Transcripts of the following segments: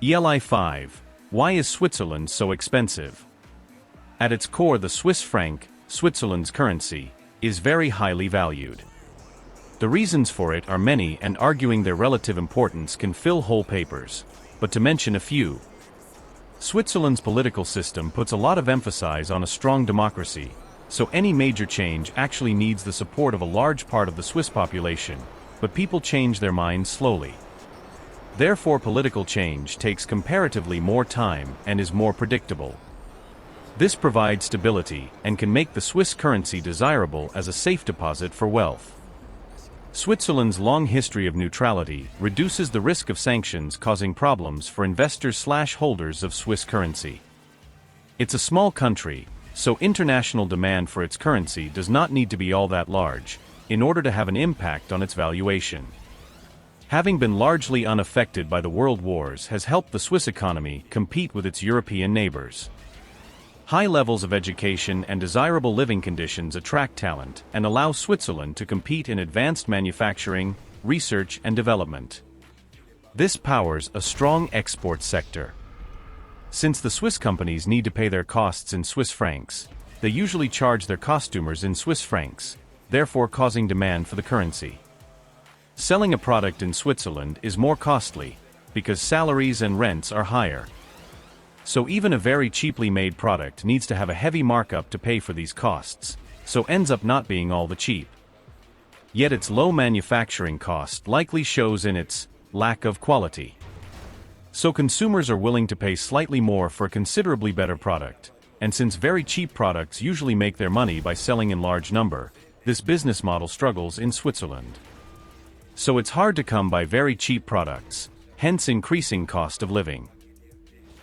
ELI 5. Why is Switzerland so expensive? At its core, the Swiss franc, Switzerland's currency, is very highly valued. The reasons for it are many, and arguing their relative importance can fill whole papers. But to mention a few. Switzerland's political system puts a lot of emphasis on a strong democracy, so any major change actually needs the support of a large part of the Swiss population, but people change their minds slowly. Therefore, political change takes comparatively more time and is more predictable. This provides stability and can make the Swiss currency desirable as a safe deposit for wealth. Switzerland's long history of neutrality reduces the risk of sanctions causing problems for investors/holders of Swiss currency. It's a small country, so international demand for its currency does not need to be all that large in order to have an impact on its valuation. Having been largely unaffected by the world wars has helped the Swiss economy compete with its European neighbors. High levels of education and desirable living conditions attract talent and allow Switzerland to compete in advanced manufacturing, research and development. This powers a strong export sector. Since the Swiss companies need to pay their costs in Swiss francs, they usually charge their costumers in Swiss francs, therefore causing demand for the currency. Selling a product in Switzerland is more costly, because salaries and rents are higher. So even a very cheaply made product needs to have a heavy markup to pay for these costs, so ends up not being all that cheap. Yet its low manufacturing cost likely shows in its lack of quality. So consumers are willing to pay slightly more for a considerably better product, and since very cheap products usually make their money by selling in large number, this business model struggles in Switzerland. So it's hard to come by very cheap products, hence increasing cost of living.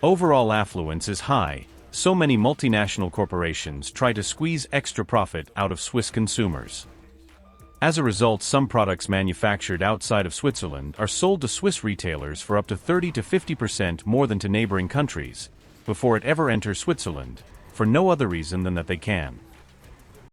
Overall affluence is high, so many multinational corporations try to squeeze extra profit out of Swiss consumers. As a result, some products manufactured outside of Switzerland are sold to Swiss retailers for up to 30 to 50% more than to neighboring countries, before it ever enters Switzerland, for no other reason than that they can.